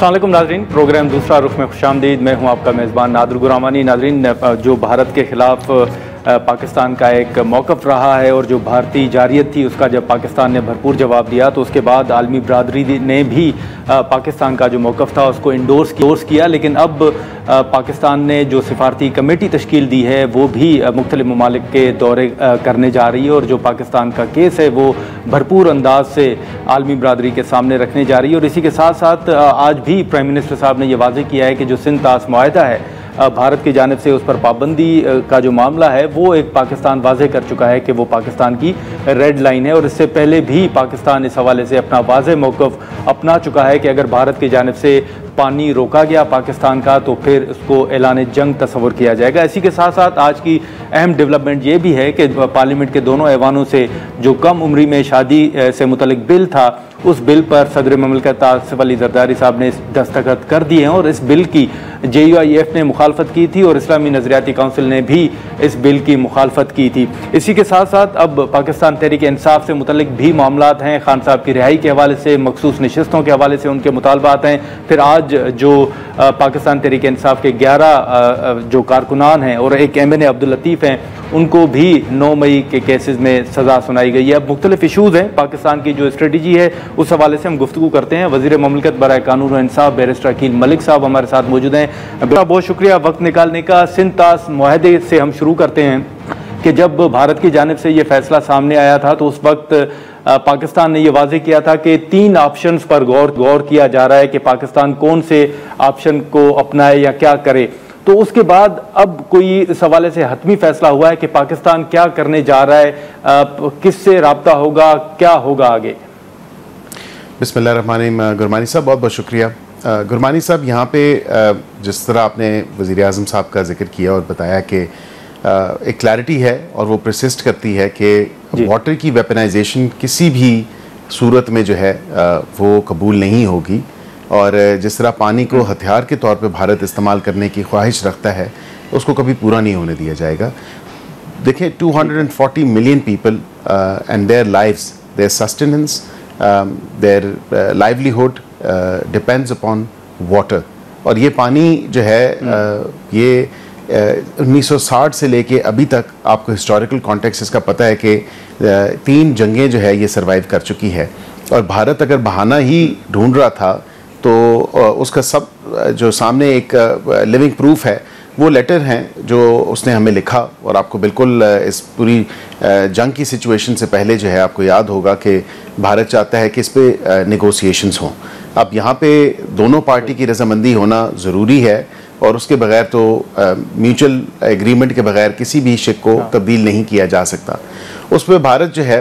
अस्सलाम वालेकुम नाज़रीन, प्रोग्राम दूसरा रुख में खुशामदीद। मैं हूं आपका मेज़बान नादिर गुरामानी। नाज़रीन, जो भारत के ख़िलाफ़ पाकिस्तान का एक मौक़िफ़ रहा है और जो भारतीय जारियत थी उसका जब पाकिस्तान ने भरपूर जवाब दिया तो उसके बाद आलमी बरादरी ने भी पाकिस्तान का जो मौक़िफ़ था उसको इंडोर्स किया। लेकिन अब पाकिस्तान ने जो सिफारती कमेटी तश्कील दी है वो भी मुख्तलिफ़ ममालिक के दौरे करने जा रही है और जो पाकिस्तान का केस है वो भरपूर अंदाज से आलमी बरादरी के सामने रखने जा रही है। और इसी के साथ साथ आज भी प्राइम मिनिस्टर साहब ने यह वाज़ेह किया है कि जो सिंध तास मुआहदा है भारत की जानिब से उस पर पाबंदी का जो मामला है वो एक पाकिस्तान वाज़ेह कर चुका है कि वो पाकिस्तान की रेड लाइन है। और इससे पहले भी पाकिस्तान इस हवाले से अपना वाज़ेह मौक़िफ़ अपना चुका है कि अगर भारत की जानिब से पानी रोका गया पाकिस्तान का तो फिर उसको ऐलान जंग तस्वर किया जाएगा। इसी के साथ साथ आज की अहम डेवलपमेंट ये भी है कि पार्लियामेंट के दोनों ऐवानों से जो कम उम्री में शादी से मुतल्लिक बिल था उस बिल पर सदर ममलकत आसिफ अली ज़रदारी साहब ने दस्तखत कर दिए हैं और इस बिल की JUIF ने मुखालफत की थी और इस्लामी नज़रियाती काउंसिल ने भी इस बिल की मुखालफत की थी। इसी के साथ साथ अब पाकिस्तान तहरीक इंसाफ से मुतल्लिक भी मामलात हैं, खान साहब की रिहाई के हवाले से, मखसूस नशस्तों के हवाले से उनके मुतालबात हैं। फिर आज जो पाकिस्तान तहरीक इंसाफ के 11 जो कारकुनान हैं और एक MNA अब्दुल लतीफ़ हैं उनको भी 9 मई के केसेस में सज़ा सुनाई गई है। अब मुख्तलिफ इशूज़ हैं, पाकिस्तान की जो स्ट्रेटजी है उस हवाले से हम गुफ्तगू करते हैं। वज़ीर ममलकत बराए कानून और इंसाफ बैरिस्टर अकील मलिक साहब हमारे साथ मौजूद हैं। बहुत शुक्रिया वक्त निकालने का। सिंध तास मुआहदे से हम शुरू करते हैं कि जब भारत की जानिब से ये फैसला सामने आया था तो उस वक्त पाकिस्तान ने यह वाज़ेह किया था कि 3 ऑप्शंस पर गौर किया जा रहा है कि पाकिस्तान कौन से ऑप्शन को अपनाए या क्या करे। तो उसके बाद अब कोई इस हवाले से हतमी फैसला हुआ है कि पाकिस्तान क्या करने जा रहा है, किससे राब्ता होगा, क्या होगा आगे? बिस्मिल्लाहिर्रहमानिर्रहीम। गुरमानी साहब बहुत बहुत शुक्रिया। गुरमानी साहब, यहाँ पे जिस तरह आपने वज़ीर आज़म साहब का जिक्र किया और बताया कि एक क्लैरिटी है और वो परसिस्ट करती है कि वाटर की वेपनाइजेशन किसी भी सूरत में जो है वो कबूल नहीं होगी और जिस तरह पानी को हथियार के तौर पे भारत इस्तेमाल करने की ख्वाहिश रखता है उसको कभी पूरा नहीं होने दिया जाएगा। देखिए, 240 million people and their lives, their sustenance, their livelihood depends upon water. और ये पानी जो है ये 1960 से लेके अभी तक आपको हिस्टोरिकल कॉन्टेक्स्ट इसका पता है कि 3 जंगें जो है ये सरवाइव कर चुकी है। और भारत अगर बहाना ही ढूंढ रहा था तो उसका सब जो सामने एक लिविंग प्रूफ है वो लेटर हैं जो उसने हमें लिखा। और आपको बिल्कुल इस पूरी जंग की सिचुएशन से पहले जो है आपको याद होगा कि भारत चाहता है कि इस पे नेगोशिएशंस हों। अब यहाँ पे दोनों पार्टी की रजामंदी होना ज़रूरी है और उसके बगैर तो म्यूचुअल एग्रीमेंट के बगैर किसी भी शिक को तब्दील नहीं किया जा सकता। उस पर भारत जो है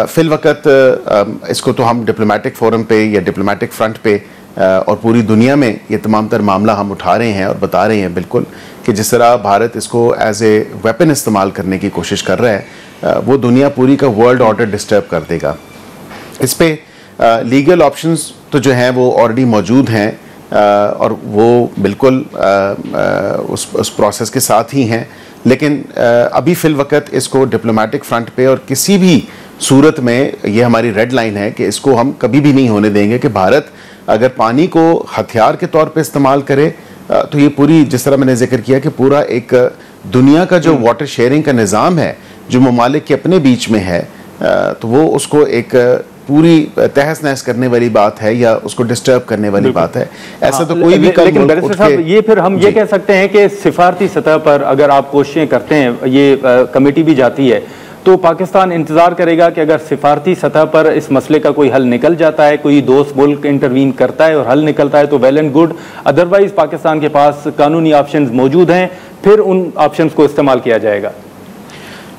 फिल वक़्त इसको तो हम डिप्लोमेटिक फोरम पे या डिप्लोमेटिक फ्रंट पे और पूरी दुनिया में ये तमाम तर मामला हम उठा रहे हैं और बता रहे हैं बिल्कुल कि जिस तरह भारत इसको एज ए वेपन इस्तेमाल करने की कोशिश कर रहा है वो दुनिया पूरी का वर्ल्ड ऑर्डर डिस्टर्ब कर देगा। इस पे लीगल ऑप्शंस तो जो हैं वो ऑलरेडी मौजूद हैं और वो बिल्कुल उस प्रोसेस के साथ ही हैं। लेकिन अभी फ़िल वक़्त इसको डिप्लोमेटिक फ्रंट पे और किसी भी सूरत में ये हमारी रेड लाइन है कि इसको हम कभी भी नहीं होने देंगे कि भारत अगर पानी को हथियार के तौर पे इस्तेमाल करे तो ये पूरी, जिस तरह मैंने जिक्र किया कि पूरा एक दुनिया का जो वाटर शेयरिंग का निज़ाम है जो ममालिक के अपने बीच में है तो वो उसको एक पूरी तहस नहस करने वाली बात है या उसको डिस्टर्ब करने वाली बात है। ऐसा तो कोई भी लेकिन बैरिस्टर साहब, ये फिर हम ये कह सकते हैं कि सिफारती सतह पर अगर आप कोशिशें करते हैं, ये कमेटी भी जाती है तो पाकिस्तान इंतज़ार करेगा कि अगर सिफारती सतह पर इस मसले का कोई हल निकल जाता है, कोई दोस्त मुल्क इंटरवीन करता है और हल निकलता है तो well and good, otherwise Pakistan के पास कानूनी ऑप्शंस मौजूद हैं, फिर उन ऑप्शंस को इस्तेमाल किया जाएगा।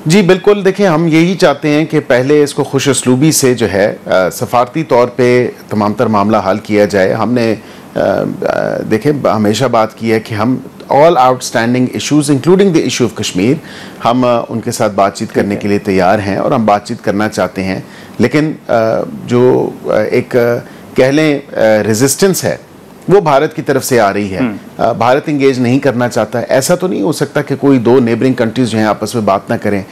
जी बिल्कुल। देखिए, हम यही चाहते हैं कि पहले इसको खुश उसलूबी से जो है सफारती तौर पे तमाम तर मामला हल किया जाए। हमने देखिए हमेशा बात की है कि हम all outstanding issues including the issue of Kashmir हम उनके साथ बातचीत करने के लिए तैयार हैं और हम बातचीत करना चाहते हैं। लेकिन जो एक कह लें रेजिस्टेंस है वो भारत की तरफ से आ रही है। भारत इंगेज नहीं करना चाहता है। ऐसा तो नहीं हो सकता कि कोई 2 नेबरिंग कंट्रीज जो हैं आपस में बात ना करें।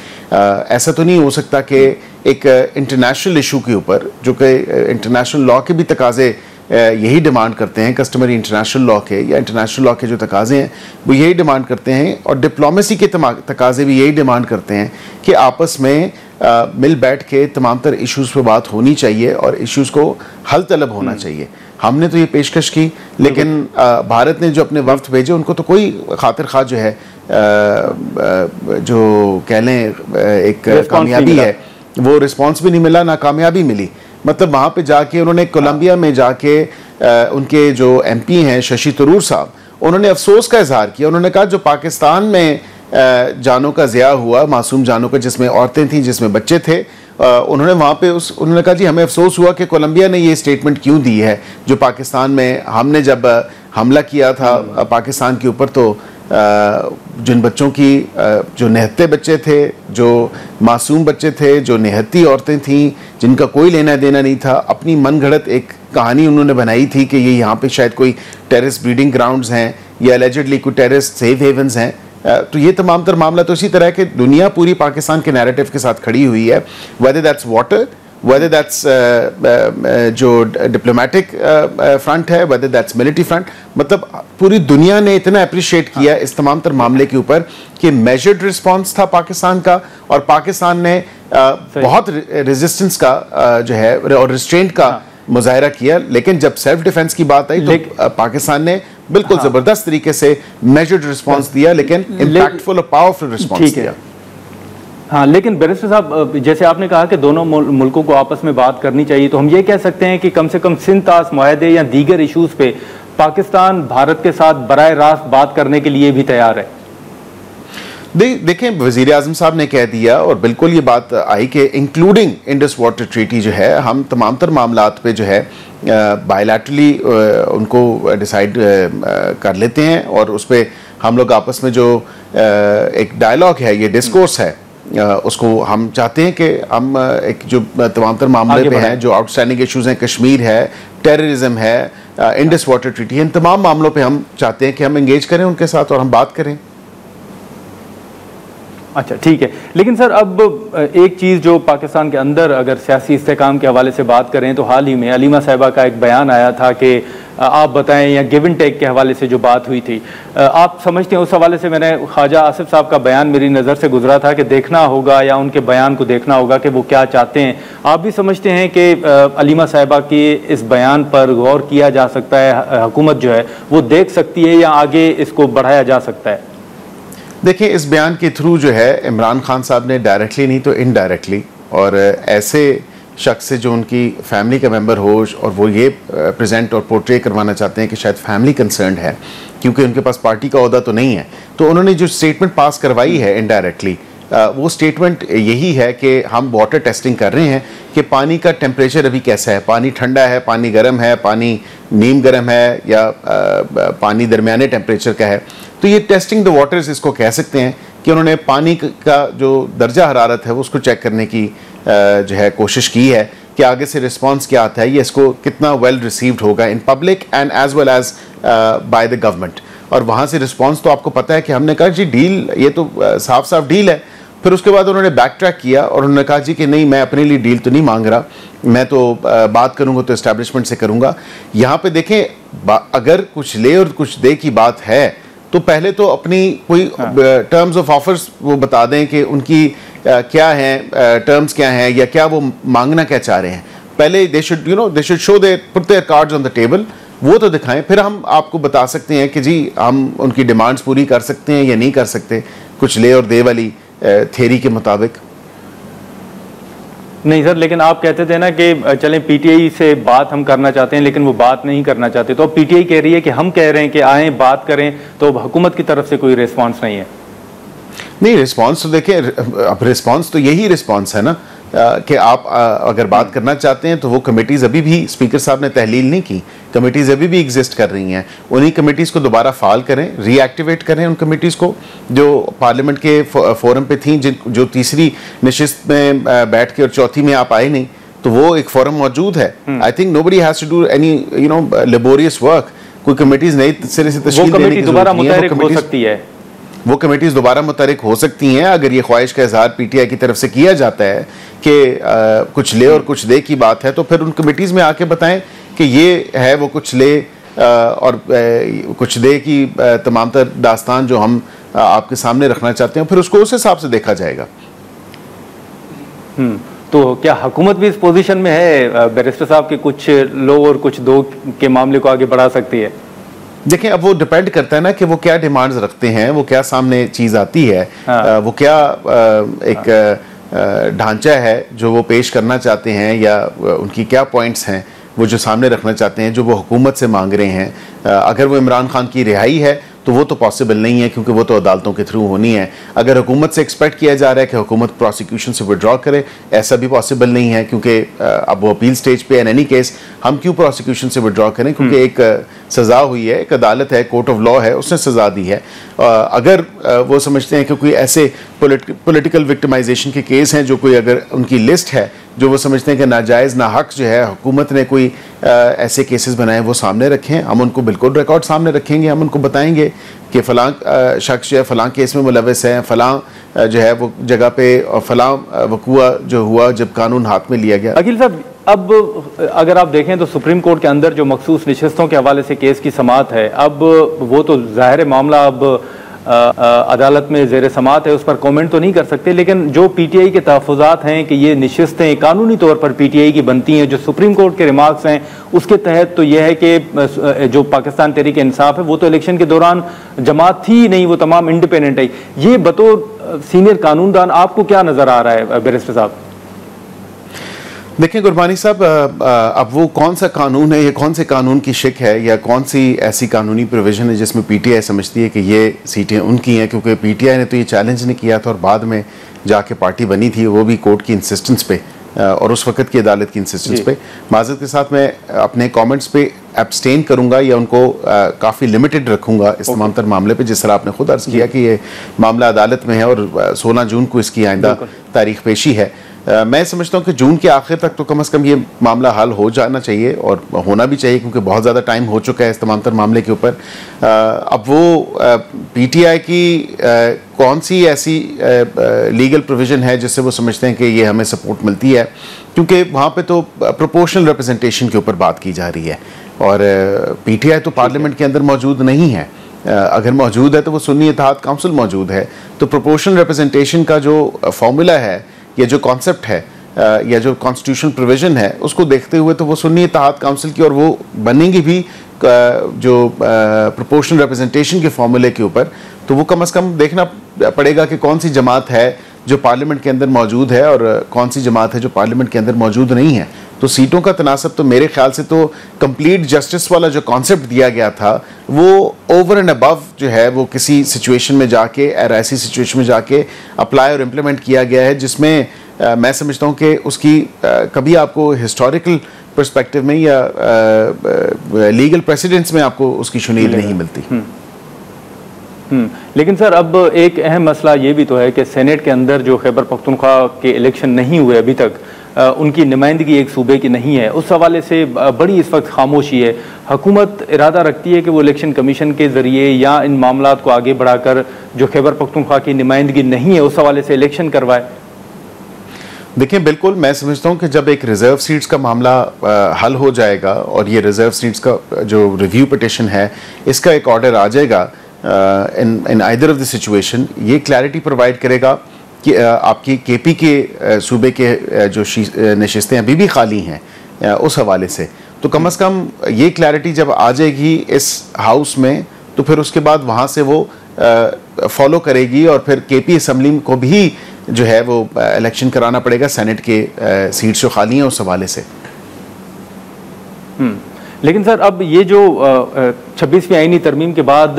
ऐसा तो नहीं हो सकता कि एक इंटरनेशनल इशू के ऊपर जो कि इंटरनेशनल लॉ के भी तकाजे यही डिमांड करते हैं, कस्टमरी इंटरनेशनल लॉ के या इंटरनेशनल लॉ के जो तकाजे हैं वो यही डिमांड करते हैं, और डिप्लोमेसी के तकाजे भी यही डिमांड करते हैं कि आपस में मिल बैठ के तमाम तर इश्यूज़ पे बात होनी चाहिए और इश्यूज़ को हल तलब होना चाहिए। हमने तो ये पेशकश की, लेकिन भारत ने जो अपने वफ्द भेजे उनको तो कोई खातिर खा जो है जो कह लें एक कामयाबी है वो रिस्पॉन्स भी नहीं मिला, ना कामयाबी मिली। मतलब वहाँ पे जाके उन्होंने कोलंबिया में जाके उनके जो MP हैं शशि थरूर साहब, उन्होंने अफसोस का इजहार किया। उन्होंने कहा जो पाकिस्तान में जानों का ज़िया हुआ, मासूम जानों का, जिसमें औरतें थीं, जिसमें बच्चे थे, उन्होंने वहाँ पे उन्होंने कहा जी हमें अफसोस हुआ कि कोलंबिया ने ये स्टेटमेंट क्यों दी है, जो पाकिस्तान में हमने जब हमला किया था पाकिस्तान के ऊपर, तो जिन बच्चों की जो निहत्ते बच्चे थे, जो मासूम बच्चे थे, जो निहत्ती औरतें थीं, जिनका कोई लेना देना नहीं था, अपनी मनगढ़ंत एक कहानी उन्होंने बनाई थी कि ये यहाँ पे शायद कोई टेररिस्ट ब्रीडिंग ग्राउंड्स हैं या एलिजिडली कोई टेररिस्ट सेफ हेवन्स हैं। तो ये तमाम तर मामला तो इसी तरह के दुनिया पूरी पाकिस्तान के नैरेटिव के साथ खड़ी हुई है, weather that's water, whether that's जो डिप्लोमेटिक फ्रंट है, whether that's मिलिट्री फ्रंट। मतलब पूरी दुनिया ने इतना अप्रिशिएट किया इस तमाम तर मामले के ऊपर कि मेजर्ड रिस्पांस था पाकिस्तान का, और पाकिस्तान ने बहुत रेजिस्टेंस का जो है और रिस्ट्रेंट का मुजाहरा किया। लेकिन जब सेल्फ डिफेंस की बात आई तो पाकिस्तान ने बिल्कुल जबरदस्त तरीके से मेजर्ड रिस्पांस दिया, लेकिन इम्पैक्टफुल और पावरफुल रिस्पांस दिया। हाँ, लेकिन बैरिस्टर साहब, जैसे आपने कहा कि दोनों मुल्कों को आपस में बात करनी चाहिए, तो हम ये कह सकते हैं कि कम से कम सिंध-तास मुआहदे या दीगर इशूज़ पे पाकिस्तान भारत के साथ बराह रास्त बात करने के लिए भी तैयार है। देखें, वज़ीर आज़म साहब ने कह दिया और बिल्कुल ये बात आई कि इंक्लूडिंग इंडस वाटर ट्रीटी जो है, हम तमाम तर मामलात पे जो है बायलैटरली उनको डिसाइड कर लेते हैं, और उस पर हम लोग आपस में जो एक डायलॉग है, ये डिस्कोर्स है, उसको हम चाहते हैं कि हम एक जो तमाम तर मामले पे हैं, जो आउटस्टैंडिंग इश्यूज हैं, कश्मीर है, टेररिज्म है, इंडस वाटर ट्रीटी है, इन तमाम मामलों पे हम चाहते हैं कि हम एंगेज करें उनके साथ और हम बात करें। अच्छा, ठीक है। लेकिन सर, अब एक चीज़ जो पाकिस्तान के अंदर अगर सियासी इस्तेहकाम के हवाले से बात करें तो हाल ही में अलीमा साहिबा का एक बयान आया था कि आप बताएं, या गिव एंड टेक के हवाले से जो बात हुई थी, आप समझते हैं उस हवाले से मैंने ख्वाजा आसिफ साहब का बयान मेरी नज़र से गुजरा था कि देखना होगा या उनके बयान को देखना होगा कि वो क्या चाहते हैं। आप भी समझते हैं कि अलीमा साहिबा के इस बयान पर गौर किया जा सकता है, हुकूमत जो है वो देख सकती है, या आगे इसको बढ़ाया जा सकता है? देखिए, इस बयान के थ्रू जो है इमरान खान साहब ने डायरेक्टली नहीं तो इनडायरेक्टली, और ऐसे शख्स से जो उनकी फैमिली का मेंबर हो और वो ये प्रेजेंट और पोर्ट्रे करवाना चाहते हैं कि शायद फैमिली कंसर्न्ड है, क्योंकि उनके पास पार्टी का ओहदा तो नहीं है, तो उन्होंने जो स्टेटमेंट पास करवाई है इनडायरेक्टली, वो स्टेटमेंट यही है कि हम वाटर टेस्टिंग कर रहे हैं कि पानी का टेम्परेचर अभी कैसा है, पानी ठंडा है, पानी गर्म है, पानी नीम गर्म है, या पानी दरमियाने टेम्परेचर का है। तो ये टेस्टिंग द वाटर्स इसको कह सकते हैं कि उन्होंने पानी का जो दर्जा हरारत है वो उसको चेक करने की जो है कोशिश की है कि आगे से रिस्पांस क्या आता है, ये इसको कितना वेल रिसीव्ड होगा in public and as well as by the government. और वहाँ से रिस्पांस तो आपको पता है कि हमने कहा जी डील, ये तो साफ साफ डील है। फिर उसके बाद उन्होंने बैक ट्रैक किया और उन्होंने कहा जी कि नहीं, मैं अपने लिए डील तो नहीं मांग रहा, मैं तो बात करूँगा तो इस्टेब्लिशमेंट से करूँगा। यहाँ पे देखें, अगर कुछ ले और कुछ दे की बात है तो पहले तो अपनी कोई टर्म्स ऑफ ऑफर्स वो बता दें कि उनकी क्या हैं, टर्म्स क्या हैं, या क्या वो मांगना क्या चाह रहे हैं। पहले they should show their, put their cards on the table, वो तो दिखाएं, फिर हम आपको बता सकते हैं कि जी हम उनकी डिमांड्स पूरी कर सकते हैं या नहीं कर सकते, कुछ ले और दे वाली थ्योरी के मुताबिक। नहीं सर, लेकिन आप कहते थे ना कि चलें पीटीआई से बात हम करना चाहते हैं, लेकिन वो बात नहीं करना चाहते, तो अब पीटीआई कह रही है कि हम कह रहे हैं कि आएँ बात करें, तो हुकूमत की तरफ से कोई रिस्पांस नहीं है। नहीं, रिस्पांस तो देखिए, अब रिस्पांस तो यही रिस्पांस है ना कि आप अगर बात करना चाहते हैं तो वो कमेटीज़ अभी भी, स्पीकर साहब ने तहलील नहीं की, कमेटीज़ अभी भी एग्जिस्ट कर रही हैं, उन्हीं कमेटीज़ को दोबारा फाल करें, रीएक्टिवेट करें उन कमेटीज़ को जो पार्लियामेंट के फोरम पे थी, जो तीसरी नशिस्त में बैठ के और चौथी में आप आए नहीं, तो वो एक फोरम मौजूद है। I think nobody has to do any laborious work. कोई कमेटीज़ नई सिरे से तश्कील देने की दोबारा मुतहरिक हो सकती है, वो कमेटीज़ दोबारा मुतहरिक हो सकती हैं अगर ये ख्वाहिश का इजहार पीटीआई की तरफ से किया जाता है कि कुछ ले और कुछ दे की बात है, तो फिर उन कमेटीज़ में आके बताएं कि ये है वो कुछ ले और कुछ दे की तमाम तर दास्तान जो हम आपके सामने रखना चाहते हैं, फिर उसको उस हिसाब से देखा जाएगा। तो क्या हुकूमत भी इस पोजीशन में है बैरिस्टर साहब के कुछ लो और कुछ दो के मामले को आगे बढ़ा सकती है? देखें, अब वो डिपेंड करता है ना कि वो क्या डिमांड्स रखते हैं, वो क्या सामने चीज़ आती है। हाँ। वो क्या एक ढांचा है जो वो पेश करना चाहते हैं, या उनकी क्या पॉइंट्स हैं वो जो सामने रखना चाहते हैं, जो वो हुकूमत से मांग रहे हैं। अगर वो इमरान खान की रिहाई है तो वो तो पॉसिबल नहीं है, क्योंकि वो तो अदालतों के थ्रू होनी है। अगर हुकूमत से एक्सपेक्ट किया जा रहा है कि हुकूमत प्रोसिक्यूशन से विड्रॉ करे, ऐसा भी पॉसिबल नहीं है, क्योंकि अब वो अपील स्टेज पे, इन एनी केस हम क्यों प्रोसिक्यूशन से विड्रॉ करें, क्योंकि एक सज़ा हुई है, एक अदालत है, कोर्ट ऑफ लॉ है, उसने सज़ा दी है। अगर वो समझते हैं कि कोई ऐसे पॉलिटिकल विक्टिमाइजेशन के केस हैं जो कोई अगर उनकी लिस्ट है जो वो समझते हैं कि नाजायज़ ना हक जो है हुकूमत ने कोई ऐसे केसेस बनाए, वो सामने रखें, हम उनको बिल्कुल रिकॉर्ड सामने रखेंगे। हम उनको बताएंगे कि फ़लाँ शख्स जो है फ़लाँ केस में मुलविस है, फ़लाँ जो है वो जगह पे, और फ़लाँ वक़ूआ जो हुआ जब कानून हाथ में लिया गया। अकील साहब, अब अगर आप देखें तो सुप्रीम कोर्ट के अंदर जो मखसूस नशिस्तों के हवाले से केस की समाअत है, अब वो तो ज़ाहिर मामला अब अदालत में ज़ेर समाअत है, उस पर कमेंट तो नहीं कर सकते, लेकिन जो पीटीआई के तहफ़्फ़ुज़ात हैं कि ये नशिस्तें कानूनी तौर पर पीटीआई की बनती हैं, जो सुप्रीम कोर्ट के रिमार्क्स हैं उसके तहत तो यह है कि जो पाकिस्तान तहरीक इंसाफ है वो तो इलेक्शन के दौरान जमात थी नहीं, वो तमाम इंडिपेंडेंट है। ये बतौर सीनियर कानूनदान आपको क्या नज़र आ रहा है बैरिस्टर साहब? देखिए गुरबानी साहब, अब वो कौन सा कानून है, ये कौन से कानून की शिक है, या कौन सी ऐसी कानूनी प्रोविजन है जिसमें पीटीआई समझती है कि ये सीटें उनकी हैं, क्योंकि पीटीआई ने तो ये चैलेंज नहीं किया था और बाद में जाके पार्टी बनी थी, वो भी कोर्ट की इंसिस्टेंस पे और उस वक्त की अदालत की इंसिस्टेंस पे। माज़रत के साथ मैं अपने कमेंट्स पे एब्सटेन करूंगा या उनको काफ़ी लिमिटेड रखूंगा इस तमाम तर मामले पे, जिस तरह आपने खुद अर्ज़ किया कि ये मामला अदालत में है और 16 जून को इसकी आइंदा तारीख पेशी है। मैं समझता हूँ कि जून के आखिर तक तो कम से कम ये मामला हल हो जाना चाहिए, और होना भी चाहिए, क्योंकि बहुत ज़्यादा टाइम हो चुका है इस तमाम तर मामले के ऊपर। अब वो पीटीआई की कौन सी ऐसी लीगल प्रोविज़न है जिससे वो समझते हैं कि ये हमें सपोर्ट मिलती है, क्योंकि वहाँ पे तो प्रोपोर्शनल रिप्रेजेंटेशन के ऊपर बात की जा रही है, और पीटीआई तो पार्लियामेंट के अंदर मौजूद नहीं है। अगर मौजूद है तो वो सुन्नी इत्तेहाद काउंसिल मौजूद है, तो प्रोपोर्शनल रिप्रेजेंटेशन का जो फॉर्मूला है या जो कॉन्सेप्ट है या जो कॉन्स्टिट्यूशनल प्रोविज़न है, उसको देखते हुए तो वो सुन्नी इत्तेहाद काउंसिल की, और वो बनेंगी भी जो प्रोपोर्शनल रिप्रेजेंटेशन के फॉर्मूले के ऊपर, तो वो कम से कम देखना पड़ेगा कि कौन सी जमात है जो पार्लियामेंट के अंदर मौजूद है और कौन सी जमात है जो पार्लियामेंट के अंदर मौजूद नहीं है। तो सीटों का तनासब तो मेरे ख्याल से तो कंप्लीट जस्टिस वाला जो कॉन्सेप्ट दिया गया था वो ओवर एंड अबव जो है वो किसी सिचुएशन में जाके, ऐसी सिचुएशन में जाके अप्लाई और इम्प्लीमेंट किया गया है, जिसमें मैं समझता हूँ कि उसकी कभी आपको हिस्टोरिकल पर्सपेक्टिव में या लीगल प्रेसिडेंट्स में आपको उसकी शुनील नहीं मिलती। लेकिन सर, अब एक अहम मसला ये भी तो है कि सेनेट के अंदर जो खैबर पख्तूनख्वा के इलेक्शन नहीं हुए अभी तक, उनकी नुमाइंदगी एक सूबे की नहीं है, उस हवाले से बड़ी इस वक्त खामोशी है। हुकूमत इरादा रखती है कि वो इलेक्शन कमीशन के ज़रिए या इन मामलात को आगे बढ़ाकर जो खैबर पख्तूनख्वा की नुमाइंदगी नहीं है उस हवाले से इलेक्शन करवाए। देखिए, बिल्कुल मैं समझता हूँ कि जब एक रिज़र्व सीट्स का मामला हल हो जाएगा और ये रिज़र्व सीट्स का जो रिव्यू पिटिशन है इसका एक ऑर्डर आ जाएगा in either of the situation, ये क्लैरिटी प्रोवाइड करेगा कि आपकी केपी के सूबे के जो नशिस्तें अभी भी खाली हैं उस हवाले से, तो कम से कम ये क्लैरिटी जब आ जाएगी इस हाउस में, तो फिर उसके बाद वहाँ से वो फॉलो करेगी और फिर केपी असम्बली को भी जो है वो इलेक्शन कराना पड़ेगा सेनेट के सीट्स जो खाली हैं उस हवाले से। लेकिन सर, अब ये जो 26वीं आईनी तरमीम के बाद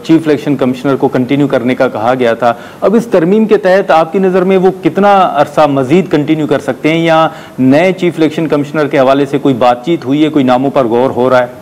चीफ इलेक्शन कमिश्नर को कंटिन्यू करने का कहा गया था, अब इस तरमीम के तहत आपकी नज़र में वो कितना अरसा मजीद कंटिन्यू कर सकते हैं, या नए चीफ इलेक्शन कमिश्नर के हवाले से कोई बातचीत हुई है, कोई नामों पर गौर हो रहा है?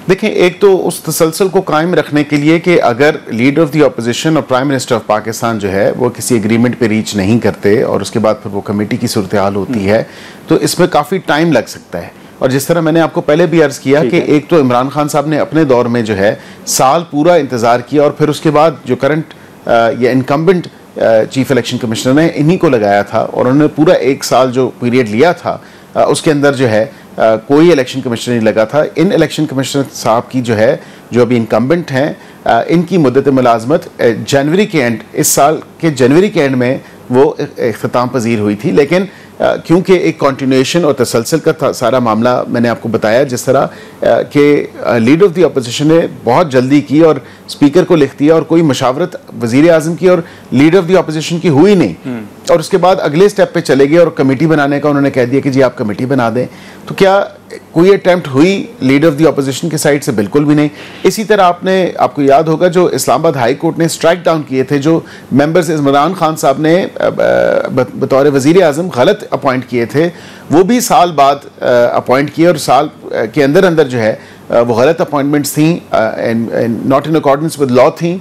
देखें, एक तो उस तसलसल को कायम रखने के लिए कि अगर लीडर ऑफ द अपोजिशन और प्राइम मिनिस्टर ऑफ पाकिस्तान जो है वो किसी एग्रीमेंट पे रीच नहीं करते और उसके बाद फिर वो कमेटी की सूरत हाल होती है, तो इसमें काफ़ी टाइम लग सकता है। और जिस तरह मैंने आपको पहले भी अर्ज़ किया कि एक तो इमरान खान साहब ने अपने दौर में जो है साल पूरा इंतज़ार किया, और फिर उसके बाद जो करंट या इनकम्बेंट चीफ इलेक्शन कमिश्नर ने इन्हीं को लगाया था, और उन्होंने पूरा एक साल जो पीरियड लिया था उसके अंदर जो है कोई इलेक्शन कमिश्नर नहीं लगा था। इन इलेक्शन कमिश्नर साहब की जो अभी इनकम्बेंट हैं, इनकी मुद्दत मुलाजमत जनवरी के एंड, इस साल के जनवरी के एंड में वो इख्तिताम पजीर हुई थी। लेकिन क्योंकि एक कंटिन्यूएशन और तसलसल का सारा मामला मैंने आपको बताया, जिस तरह कि लीडर ऑफ द अपोजिशन ने बहुत जल्दी की और स्पीकर को लिख दिया और कोई मशावरत वजीर आज़म की और लीडर ऑफ द अपोजिशन की हुई नहीं, और उसके बाद अगले स्टेप पे चले गए और कमेटी बनाने का उन्होंने कह दिया कि जी आप कमेटी बना दें। तो क्या कोई अटेम्प्ट हुई लीडर ऑफ द अपोजिशन की साइड से? बिल्कुल भी नहीं। इसी तरह आपको याद होगा जो इस्लामाबाद हाई कोर्ट ने स्ट्राइक डाउन किए थे, जो मेंबर्स इमरान खान साहब ने बतौर वजीर आज़म गलत अपॉइंट किए थे, वो भी साल बाद अपॉइंट किए और साल के अंदर अंदर जो है वो गलत अपॉइंटमेंट्स थी, not in accordance with law थी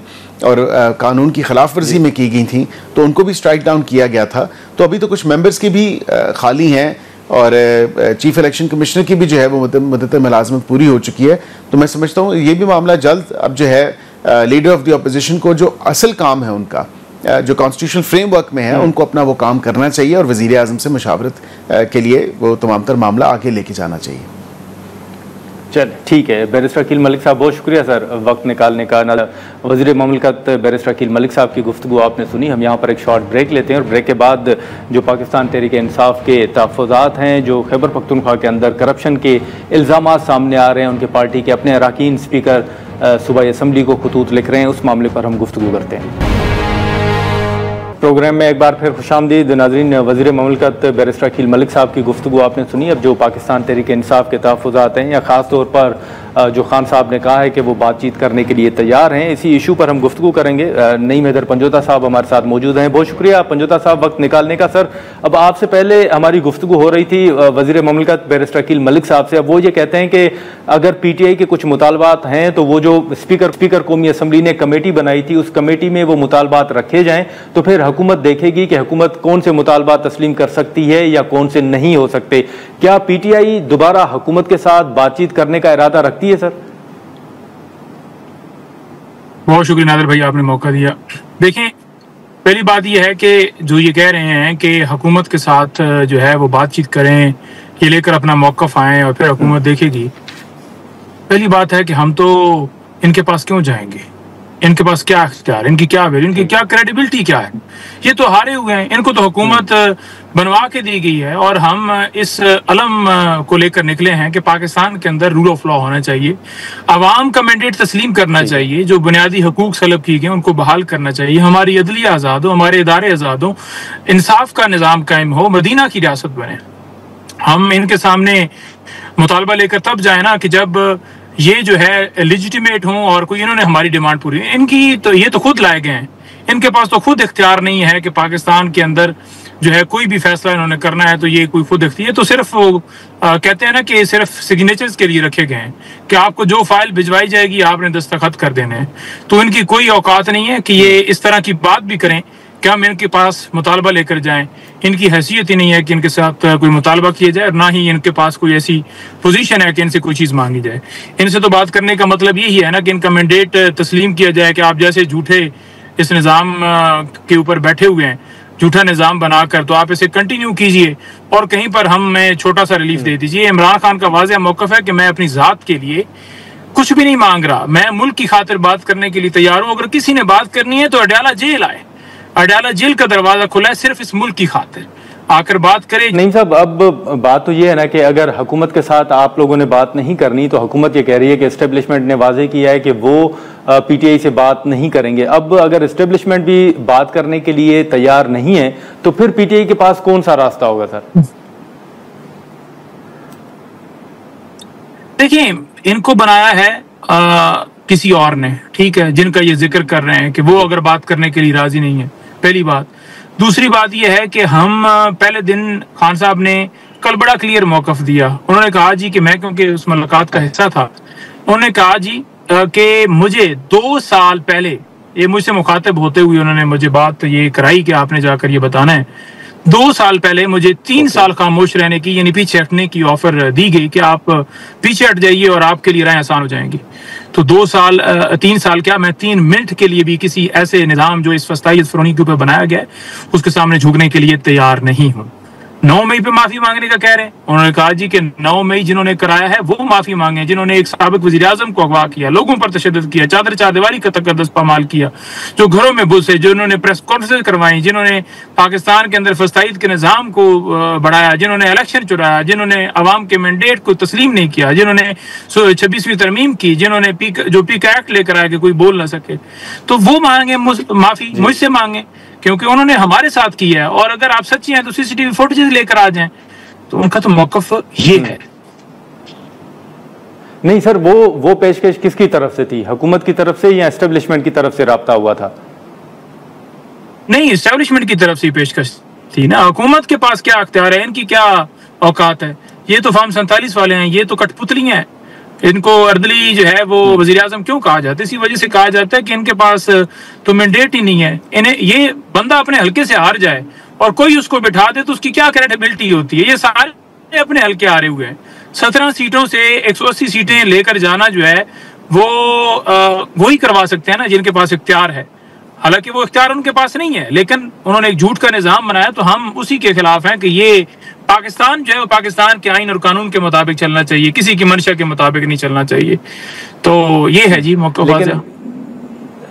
और कानून की खिलाफ वर्जी में की गई थी, तो उनको भी स्ट्राइक डाउन किया गया था। तो अभी तो कुछ मेंबर्स की भी खाली हैं और चीफ इलेक्शन कमिश्नर की भी जो है वो मुद्दत मुलाजमत पूरी हो चुकी है। तो मैं समझता हूँ ये भी मामला जल्द अब जो है लीडर ऑफ द अपोजिशन को जो असल काम है उनका, जो कॉन्स्टिट्यूशनल फ्रेमवर्क में है, उनको अपना वो काम करना चाहिए और वज़ीर आज़म से मुशावरत के लिए वो तमाम तर मामला आगे लेके जाना चाहिए। चल ठीक है। बैरिस्टर अकील मलिक साहब, बहुत शुक्रिया सर वक्त निकालने का। वज़ीर ममलकत बैरिस्टर अकील मलिक साहब की गुफ्तगू आपने सुनी। हम यहाँ पर एक शॉर्ट ब्रेक लेते हैं और ब्रेक के बाद जो पाकिस्तान तहरीक इंसाफ के तहफ़्फ़ुज़ात हैं, जो खैबर पख्तूनख्वा के अंदर करप्शन के इल्ज़ामात सामने आ रहे हैं, उनके पार्टी के अपने अरकान स्पीकर सूबाई असम्बली को खतूत लिख रहे हैं, उस मामले पर हम गुफ्तगू करते हैं। प्रोग्राम में एक बार फिर खुशामदीद नाज़रीन। वज़ीर ममलकत बैरिस्टर अकील मलिक साहब की गुफ्तगू आपने सुनी। अब जो पाकिस्तान तहरीक इंसाफ के तहफ़्फ़ुज़ात हैं, या ख़ास तौर पर जो खान साहब ने कहा है कि वो बातचीत करने के लिए तैयार हैं, इसी इशू पर हम गुफ्तगू करेंगे। नईम हैदर पंजोता साहब हमारे साथ मौजूद हैं। बहुत शुक्रिया पंजोता साहब वक्त निकालने का। सर, अब आपसे पहले हमारी गुफ्तगू हो रही थी वज़ीर ममलकत बैरिस्टर अकील मलिक साहब से। अब वो ये कहते हैं कि अगर PTI के कुछ मुतालबात हैं तो वो जो स्पीकर कौमी असम्बली ने कमेटी बनाई थी, उस कमेटी में वो मुतालबात रखे जाएँ, तो फिर हुकूमत देखेगी कि हुकूमत कौन से मुतालबात तस्लीम कर सकती है या कौन से नहीं हो सकते। क्या PTI दोबारा हुकूमत के साथ बातचीत करने का इरादा रखती है? सर, बहुत शुक्रिया नादिर भाई, आपने मौका दिया। देखें, पहली बात यह है कि जो ये कह रहे हैं कि हुकूमत के साथ जो है वो बातचीत करें, ये लेकर अपना मौक़िफ़ आएँ और फिर हुकूमत देखेगी। पहली बात है कि हम तो इनके पास क्यों जाएंगे? इनके पास क्या इख्तियार, इनकी क्या वैल्यू, इनकी क्या क्रेडिबिलिटी क्या है? ये तो हारे हुए हैं, इनको तो हुकूमत बनवा के दी गई है और हम इस अलम को लेकर निकले हैं कि पाकिस्तान के अंदर रूल ऑफ लॉ होना चाहिए, अवाम का मैंडेट तस्लीम करना चाहिए, जो बुनियादी हकूक सलब की गए उनको बहाल करना चाहिए, हमारी अदलिया आज़ाद हो, हमारे इदारे आज़ाद हो, इंसाफ का निज़ाम कायम हो, मदीना की रियासत बने। हम इनके सामने मुतालबा लेकर तब जाए ना कि जब ये जो है लेजिटिमेट हों और कोई इन्होंने हमारी डिमांड पूरी। इनकी तो ये तो खुद लाए गए हैं, इनके पास तो खुद इख्तियार नहीं है कि पाकिस्तान के अंदर जो है कोई भी फैसला इन्होंने करना है तो ये कोई खुद इख्तियार, ये तो सिर्फ कहते हैं ना कि सिर्फ सिग्नेचर्स के लिए रखे गए हैं कि आपको जो फाइल भिजवाई जाएगी आपने दस्तखत कर देने हैं। तो इनकी कोई औकात नहीं है कि ये इस तरह की बात भी करें कि हम इनके पास मुतालबा लेकर जाएं। इनकी हैसियत ही नहीं है कि इनके साथ कोई मुतालबा किया जाए, और ना ही इनके पास कोई ऐसी पोजीशन है कि इनसे कोई चीज़ मांगी जाए। इनसे तो बात करने का मतलब यही है ना कि इनका मैंडेट तस्लीम किया जाए कि आप जैसे झूठे इस निज़ाम के ऊपर बैठे हुए हैं, झूठा निज़ाम बनाकर, तो आप इसे कंटिन्यू कीजिए और कहीं पर हमें छोटा सा रिलीफ दे दीजिए। इमरान खान का वाज़ेह मौक़िफ़ है कि मैं अपनी ज़ात के लिए कुछ भी नहीं मांग रहा, मैं मुल्क की खातिर बात करने के लिए तैयार हूँ। अगर किसी ने बात करनी है तो अडयाला जेल आए, अडयाला जेल का दरवाजा खुला है सिर्फ इस मुल्क की खातिर, आकर बात करे। नहीं साहब, अब बात तो ये है ना कि अगर हुकूमत के साथ आप लोगों ने बात नहीं करनी तो हुकूमत ये कह रही है कि एस्टेब्लिशमेंट ने वाजे किया है कि वो PTI से बात नहीं करेंगे। अब अगर एस्टेब्लिशमेंट भी बात करने के लिए तैयार नहीं है तो फिर PTI के पास कौन सा रास्ता होगा? सर देखिए, इनको बनाया है किसी और ने, ठीक है, जिनका ये जिक्र कर रहे हैं कि वो अगर बात करने के लिए राजी नहीं है, पहली बात। दूसरी बात यह है कि हम पहले दिन खान साहब ने कल बड़ा क्लियर मौक़िफ़ दिया। उन्होंने कहा जी कि मैं, क्योंकि उस मुलाकात का हिस्सा था, उन्होंने कहा जी कि मुझे 2 साल पहले, ये मुझसे मुखातिब होते हुए उन्होंने मुझे बात ये कराई कि आपने जाकर ये बताना है। 2 साल पहले मुझे 3 साल खामोश रहने की, यानी पीछे हटने की ऑफर दी गई कि आप पीछे हट जाइए और आपके लिए राहें आसान हो जाएंगी। तो 3 साल क्या, मैं 3 मिनट के लिए भी किसी ऐसे निज़ाम जो इस फस्तायत फ़िरौनी के ऊपर बनाया गया है उसके सामने झुकने के लिए तैयार नहीं हूँ। 9 मई पे माफी मांगने का कह रहे हैं। उन्होंने कहा जी कि 9 मई जिन्होंने कराया है वो माफी मांगे, जिन्होंने एक साबिक वजीर आजम को अगवा किया, लोगों पर तशद्दुद किया, चादर चारदीवारी का तकद्दुस पामाल किया, जो घरों में घुसे, जिन्होंने प्रेस कॉन्फ्रेंस करवाई, जिन्होंने पाकिस्तान के अंदर फस्ताईद के निज़ाम को बढ़ाया, जिन्होंने इलेक्शन चुराया, जिन्होंने अवाम के मैंडेट को तस्लीम नहीं किया, जिन्होंने 26वीं तरमीम की, जिन्होंने जो पीक एक्ट लेकर आया कि कोई बोल ना सके, तो वो मांगे माफी, मुझसे मांगे, क्योंकि उन्होंने हमारे साथ किया है। और अगर आप सच्ची हैं तो सीसीटीवी फुटेज लेकर आ जाएं, तो उनका तो मौकफ ये है। नहीं सर, वो पेशकश किसकी तरफ से थी, हुकूमत की तरफ से या एस्टेब्लिशमेंट की तरफ से राब्ता हुआ था? नहीं, एस्टेब्लिशमेंट की तरफ से पेशकश थी ना। हुकूमत के पास क्या अख्तियार है, इनकी क्या औकात है? ये तो फॉर्म 47 वाले हैं, ये तो कठपुतलियां हैं। इनको अर्दली जो है वो वजीर आजम क्यों कहा जाता है? इसी वजह से कहा जाता है कि इनके पास तो मैंडेट ही नहीं है। इन्हें ये बंदा अपने हल्के से हार जाए और कोई उसको बिठा दे तो उसकी क्या क्रेडिबिलिटी होती है? ये सारे अपने हल्के हारे हुए हैं। 17 सीटों से 180 सीटें लेकर जाना जो है वो ही करवा सकते हैं ना जिनके पास इख्तियार है। हालांकि वो इख्तियार उनके पास नहीं है, लेकिन उन्होंने एक झूठ का निज़ाम बनाया, तो हम उसी के खिलाफ हैं कि ये पाकिस्तान जो है वो पाकिस्तान के आइन और कानून के मुताबिक चलना चाहिए, किसी की मंशा के मुताबिक नहीं चलना चाहिए। तो ये है जी मौका।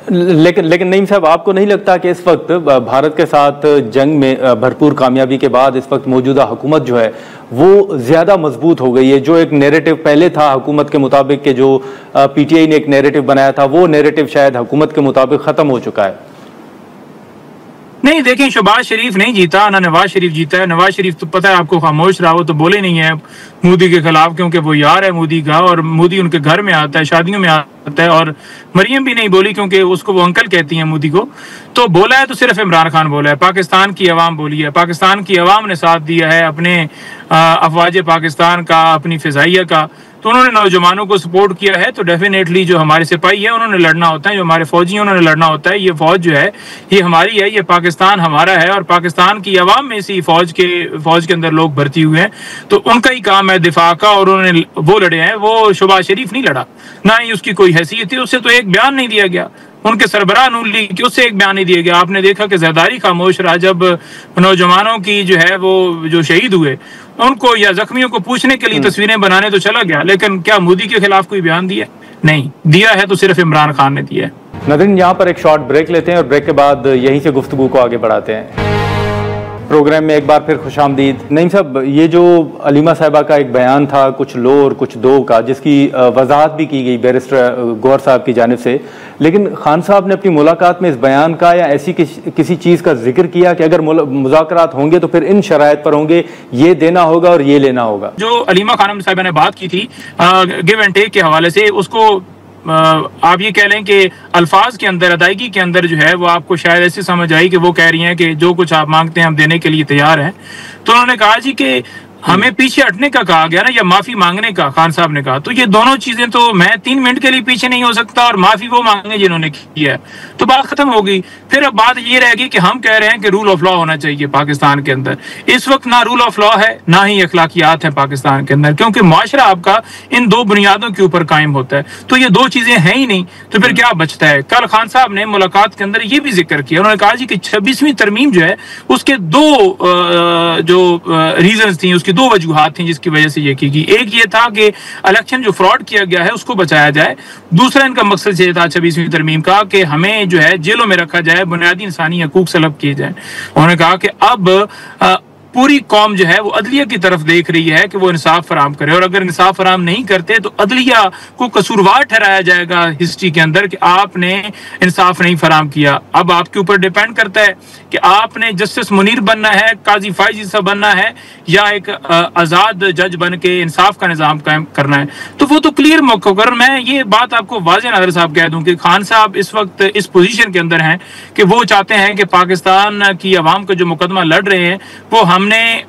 लेकिन नईम साहब, आपको नहीं लगता कि इस वक्त भारत के साथ जंग में भरपूर कामयाबी के बाद इस वक्त मौजूदा हुकूमत जो है वो ज़्यादा मजबूत हो गई है? जो एक नैरेटिव पहले था हुकूमत के मुताबिक के, जो पीटीआई ने एक नैरेटिव बनाया था, वो नैरेटिव शायद हुकूमत के मुताबिक ख़त्म हो चुका है। नहीं, देखें, शहबाज शरीफ नहीं जीता ना नवाज शरीफ जीता है। नवाज शरीफ तो पता है आपको खामोश रहा, वो तो बोले नहीं है मोदी के खिलाफ, क्योंकि वो यार है मोदी का और मोदी उनके घर में आता है, शादियों में आता है। और मरियम भी नहीं बोली क्योंकि उसको वो अंकल कहती हैं मोदी को। तो बोला है तो सिर्फ इमरान खान बोला है, पाकिस्तान की अवाम बोली है, पाकिस्तान की अवाम ने साथ दिया है अपने अफवाज पाकिस्तान का, अपनी फिजाइया का। तो उन्होंने नौजवानों को सपोर्ट किया है। तो डेफिनेटली जो हमारे सिपाही है उन्होंने लड़ना होता है, जो हमारे फौजी हैं उन्होंने लड़ना होता है। ये फौज जो है ये हमारी है, ये पाकिस्तान हमारा है और पाकिस्तान की अवाम में इसी फौज के अंदर लोग भर्ती हुए हैं, तो उनका ही काम है दिफा का। और उन्होंने वो लड़े हैं, वो शहबाज शरीफ नहीं लड़ा, ना ही उसकी कोई हैसियत थी। उससे तो एक बयान नहीं दिया गया, उनके सरबराह नून लीग की उससे एक बयान नहीं दिया गया। आपने देखा कि जरदारी खामोश रहा जब नौजवानों की जो है वो जो शहीद हुए उनको या जख्मियों को पूछने के लिए तस्वीरें बनाने तो चला गया, लेकिन क्या मोदी के खिलाफ कोई बयान दिया? नहीं दिया है, तो सिर्फ इमरान खान ने दिया है। नाज़रीन, यहाँ पर एक शॉर्ट ब्रेक लेते हैं और ब्रेक के बाद यहीं से गुफ्तगू को आगे बढ़ाते हैं। प्रोग्राम में एक बार फिर खुशामदीद। नईम साहब, ये जो अलीमा साहिबा का एक बयान था कुछ लो और कुछ दो का, जिसकी वजाहत भी की गई बैरिस्टर गौहर साहब की जानिब से, लेकिन खान साहब ने अपनी मुलाकात में इस बयान का या ऐसी किसी चीज़ का जिक्र किया कि अगर मुज़ाकरात होंगे तो फिर इन शराइत पर होंगे, ये देना होगा और ये लेना होगा? जो अलीमा खानम साहिबा ने बात की थी गिव एंड टेक के हवाले से, उसको आप ये कह लें कि अल्फाज के अंदर, अदायगी के अंदर जो है वो आपको शायद ऐसे समझ आई कि वो कह रही हैं कि जो कुछ आप मांगते हैं हम देने के लिए तैयार हैं। तो उन्होंने कहा जी कि हमें पीछे हटने का कहा गया ना, या माफी मांगने का खान साहब ने कहा, तो ये दोनों चीजें, तो मैं 3 मिनट के लिए पीछे नहीं हो सकता और माफी वो मांगे जिन्होंने किया है, तो बात खत्म हो गई। फिर अब बात ये रहेगी कि हम कह रहे हैं कि रूल ऑफ लॉ होना चाहिए पाकिस्तान के अंदर। इस वक्त ना रूल ऑफ लॉ है ना ही अखलाकियात है पाकिस्तान के अंदर, क्योंकि मुआशरा आपका इन दो बुनियादों के ऊपर कायम होता है। तो ये दो चीजें हैं ही नहीं, तो फिर क्या बचता है? कल खान साहब ने मुलाकात के अंदर ये भी जिक्र किया, उन्होंने कहा जी कि 26वीं तरमीम जो है उसके दो जो रीजंस थी, उसकी 2 वजूहात थी जिसकी वजह से ये की गई। एक ये था कि इलेक्शन जो फ्रॉड किया गया है उसको बचाया जाए। दूसरा इनका मकसद ये था 26वीं तरमीम का कि हमें जो है जेलों में रखा जाए, बुनियादी इंसानी हकूक सलब किए जाए। उन्होंने कहा कि अब पूरी कौम जो है वो अदलिया की तरफ देख रही है कि वो इंसाफ फराम करे, और अगर इंसाफ फराम नहीं करते तो अदलिया को कसूरवार ठहराया जाएगा हिस्ट्री के अंदर कि आपने इंसाफ नहीं फराम किया। अब आपके ऊपर डिपेंड करता है कि आपने जस्टिस मुनीर बनना है, काजी फाइज सा बनना है, या एक आज़ाद जज बन के इंसाफ का निज़ाम कायम करना है। तो वो तो क्लियर मुकर्रर। मैं ये बात आपको वाज़ेह नाज़र साहब कह दूं कि खान साहब इस वक्त इस पोजीशन के अंदर हैं कि वो चाहते हैं कि पाकिस्तान की आवाम का जो मुकदमा लड़ रहे हैं वो हमने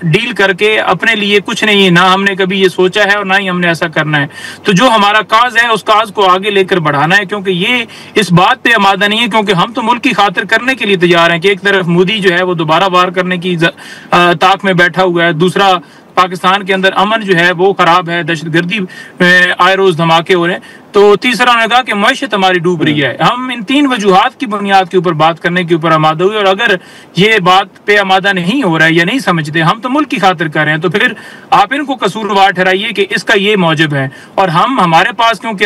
डील करके अपने लिए कुछ नहीं, ना हमने कभी ये सोचा है और ना ही हमने ऐसा करना है। तो जो हमारा काज है उस काज को आगे लेकर बढ़ाना है, क्योंकि ये इस बात पे आमादा नहीं है, क्योंकि हम तो मुल्क की खातिर करने के लिए तैयार हैं कि एक तरफ मोदी जो है वो दोबारा वार करने की ताक में बैठा हुआ है, दूसरा पाकिस्तान के अंदर अमन जो है वो खराब है, दहशतगर्दी आए रोज धमाके हो रहे हैं। तो तीसरा उन्होंने कहा कि मईशत हमारी डूब रही है। हम इन 3 वजूहात की बुनियाद के ऊपर बात करने के ऊपर आमादा हुए, और अगर ये बात पे आमादा नहीं हो रहा है या नहीं समझते, हम तो मुल्क की खातिर कर रहे हैं, तो फिर आप इनको कसूरवार ठहराइए कि इसका ये मौजब है। और हमारे पास क्योंकि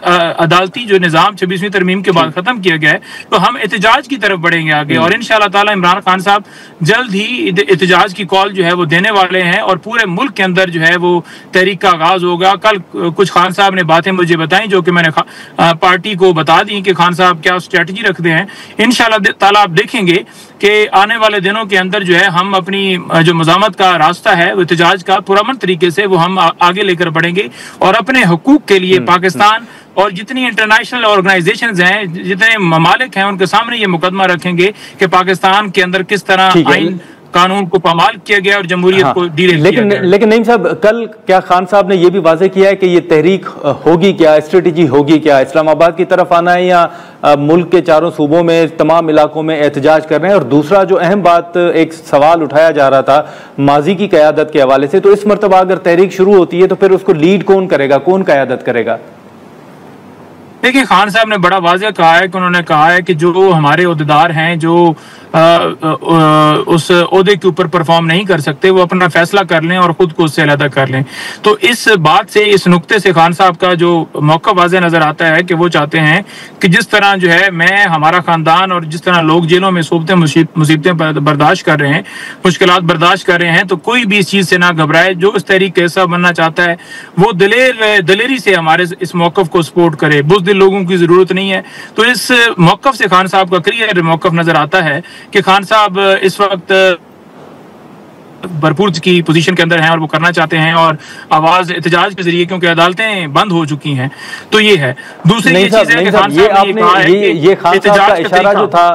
अदालती जो निज़ाम 26वीं तरमीम के बाद खत्म किया गया है, तो हम एहतजाज की तरफ बढ़ेंगे आगे, और इंशाअल्लाह ताला इमरान खान साहब जल्द ही एहतजाज की कॉल जो है वो देने वाले हैं, और पूरे मुल्क के अंदर जो है वो तहरीक का आगाज होगा। कल कुछ खान साहब ने बातें मुझे बताई जो कि मैंने पार्टी को बता दी कि खान साहब क्या स्ट्रेटजी रखते हैं। इंशाअल्लाह ताला आप देखेंगे कि आने वाले दिनों के अंदर जो है हम अपनी जो मज़ामत का रास्ता है वो एहतजाज का पुरअमन तरीके से वो हम आगे लेकर बढ़ेंगे, और अपने हुकूक के लिए पाकिस्तान और जितनी इंटरनेशनल ऑर्गेनाइजेशंस हैं, जितने ममालिक हैं, उनके सामने ये मुकदमा रखेंगे कि पाकिस्तान के अंदर किस तरह आइन कानून को पामाल किया गया और जमहूरियत को डीरेल किया गया। लेकिन नईम साहब, कल क्या खान साहब ने यह भी वाज़ेह किया है कि ये तहरीक होगी क्या, स्ट्रेटजी होगी क्या, इस्लामाबाद की तरफ आना है या मुल्क के चारों सूबों में तमाम इलाकों में एहतजाज कर रहे हैं? और दूसरा जो अहम बात, एक सवाल उठाया जा रहा था माजी की क़यादत के हवाले से, तो इस मरतबा अगर तहरीक शुरू होती है तो फिर उसको लीड कौन करेगा, कौन क़यादत करेगा? देखिए, खान साहब ने बड़ा वाज़ेह कहा है कि उन्होंने कहा है कि जो हमारे ओहदेदार हैं जो उस ओहदे के ऊपर परफॉर्म नहीं कर सकते, वो अपना फैसला कर लें और खुद को उससे अलहदा कर लें। तो इस बात से, इस नुक्ते से खान साहब का जो मौका वाज़ेह नजर आता है कि वो चाहते हैं कि जिस तरह जो है मैं, हमारा खानदान और जिस तरह लोग जेलों में मुसीबतें बर्दाश्त कर रहे हैं, मुश्किलात बर्दाश्त कर रहे हैं, तो कोई भी इस चीज़ से ना घबराए। जो इस तहरीक का हिस्सा बनना चाहता है वो दलेरी से हमारे इस मौक़िफ़ को सपोर्ट करे, बुज़दिल लोगों की ज़रूरत नहीं है। तो इस मौक़िफ़ से खान साहब का क्लियर मौक़िफ़ नजर आता है कि खान साहब इस वक्त भरपूर की पोजीशन के अंदर हैं और वो करना चाहते हैं, और आवाज एहतजाज के जरिए, क्योंकि अदालतें बंद हो चुकी हैं, तो ये है। दूसरी ये चीज है कि खान साहब ने ये खान साहब का इशारा जो था,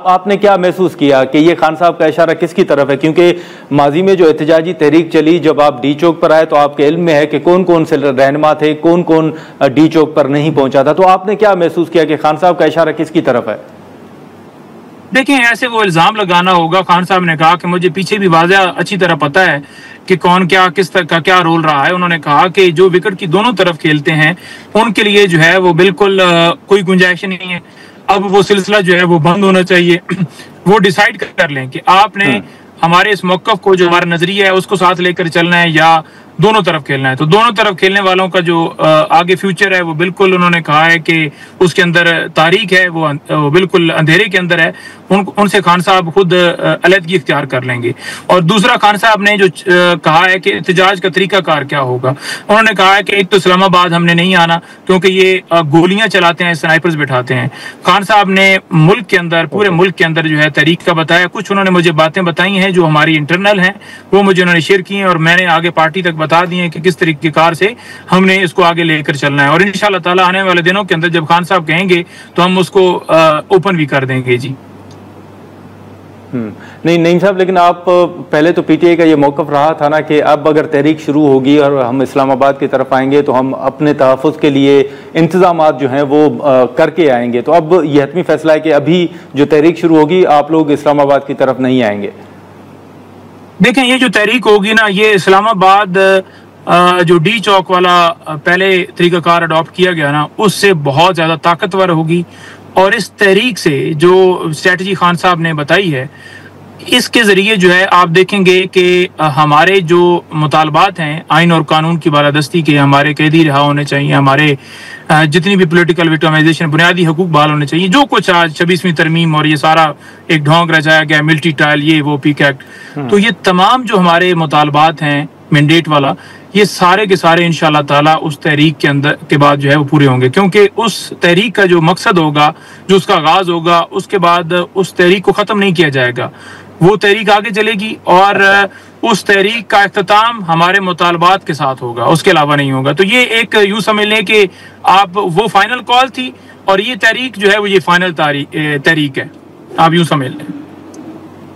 आपने क्या महसूस किया कि ये खान साहब का इशारा किसकी तरफ है? क्योंकि माजी में जो एहतजाजी तहरीक चली, जब आप डी चौक पर आए तो आपके इल्म में है कि कौन कौन से रहनुमा थे, कौन कौन डी चौक पर नहीं पहुंचा था, तो आपने क्या महसूस किया कि खान साहब का इशारा किसकी तरफ है? देखिए, ऐसे वो इल्ज़ाम लगाना होगा। खान साहब ने कहा कि मुझे पीछे भी वाज़ेह अच्छी तरह पता है कि कौन क्या, किस तरह का क्या रोल रहा है। उन्होंने कहा कि जो विकेट की दोनों तरफ खेलते हैं उनके लिए जो है वो बिल्कुल कोई गुंजाइश नहीं है। अब वो सिलसिला जो है वो बंद होना चाहिए। वो डिसाइड कर लें कि आपने हमारे इस मौक़िफ़ को, जो हमारा नजरिया है, उसको साथ लेकर चलना है या दोनों तरफ खेलना है। तो दोनों तरफ खेलने वालों का जो आगे फ्यूचर है वो बिल्कुल, उन्होंने कहा है कि उसके अंदर तारीख है, वो बिल्कुल अंधेरे के अंदर है। उनसे खान साहब खुद अलहदगी इख्तियार कर लेंगे। और दूसरा, खान साहब ने जो कहा है कि एहतजाज का तरीकाकार क्या होगा, उन्होंने कहा है कि एक तो इस्लामाबाद हमने नहीं आना क्योंकि ये गोलियां चलाते हैं, स्नाइपर्स बिठाते हैं। खान साहब ने मुल्क के अंदर, पूरे मुल्क के अंदर जो है तहरीक का बताया। कुछ उन्होंने मुझे बातें बताई हैं जो हमारी इंटरनल हैं, वो मुझे उन्होंने शेयर की हैं, और मैंने आगे पार्टी तक बता दिए कि किस तरीके कार से हमने इसको आगे लेकर चलना है। और इंशाअल्लाह ताला आने वाले दिनों के अंदर जब खान साहब कहेंगे तो हम उसको ओपन भी कर देंगे। जी नहीं नईम साहब, लेकिन आप पहले तो पीटीआई का ये मौक़िफ़ रहा था ना कि अब अगर तहरीक शुरू होगी और हम इस्लामाबाद की तरफ आएंगे तो हम अपने तहफ़्फ़ुज़ के लिए इंतज़ामात जो हैं वो करके आएंगे। तो अब ये हतमी फैसला है कि अभी जो तहरीक शुरू होगी आप लोग इस्लामाबाद की तरफ नहीं आएंगे। देखें, ये जो तहरीक होगी ना, ये इस्लामाबाद जो डी चौक वाला पहले तरीक़ाकार अडॉप्ट किया गया ना, उससे बहुत ज़्यादा ताकतवर होगी। और इस तहरीक से जो स्ट्रेटजी खान साहब ने बताई है, इसके ज़रिए जो है आप देखेंगे कि हमारे जो मुतालबात हैं आइन और कानून की बालादस्ती के, हमारे कैदी रिहा होने चाहिए, हमारे जितनी भी पॉलिटिकल विक्टिमाइजेशन, बुनियादी हकूक बहाल होने चाहिए। जो कुछ आज 26वीं तरमीम और ये सारा एक ढोंग रचाया गया, मिलिट्री ट्रायल, ये वो पीक एक्ट, तो ये तमाम जो हमारे मुतालबात हैं मैंडेट वाला, ये सारे के सारे इंशाअल्लाह ताला उस तहरीक के अंदर के बाद जो है वो पूरे होंगे। क्योंकि उस तहरीक का जो मकसद होगा, जो उसका आगाज होगा, उसके बाद उस तहरीक को ख़त्म नहीं किया जाएगा। वो तहरीक आगे चलेगी और उस तहरीक का इख्तिताम हमारे मुतालबात के साथ होगा, उसके अलावा नहीं होगा। तो ये एक यूँ समझ लें कि आप, वो फाइनल कॉल थी और ये तहरीक जो है वो ये फाइनल तहरीक है, आप यूँ समझ लें।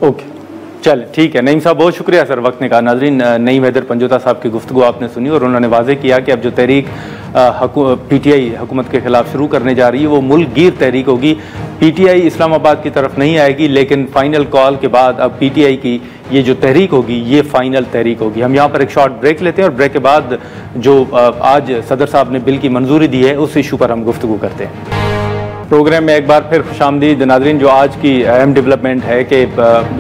ओके, चल ठीक है नईम साहब, बहुत शुक्रिया सर वक्त निकाला। नाज़रीन, नईम हैदर पंजोता साहब की गुफ्तगू आपने सुनी और उन्होंने वाज़ेह किया कि अब जो तहरीक पीटीआई हुकूमत के खिलाफ शुरू करने जा रही है वो मुल्क गिर तहरीक होगी। पीटीआई इस्लामाबाद की तरफ नहीं आएगी, लेकिन फाइनल कॉल के बाद अब पीटीआई की ये जो तहरीक होगी ये फाइनल तहरीक होगी। हम यहाँ पर एक शॉर्ट ब्रेक लेते हैं और ब्रेक के बाद जो आज सदर साहब ने बिल की मंजूरी दी है उस इशू पर हम गुफ्तगू करते हैं। प्रोग्राम में एक बार फिर खुशामदीद नाज़रीन। जो आज की अहम डेवलपमेंट है कि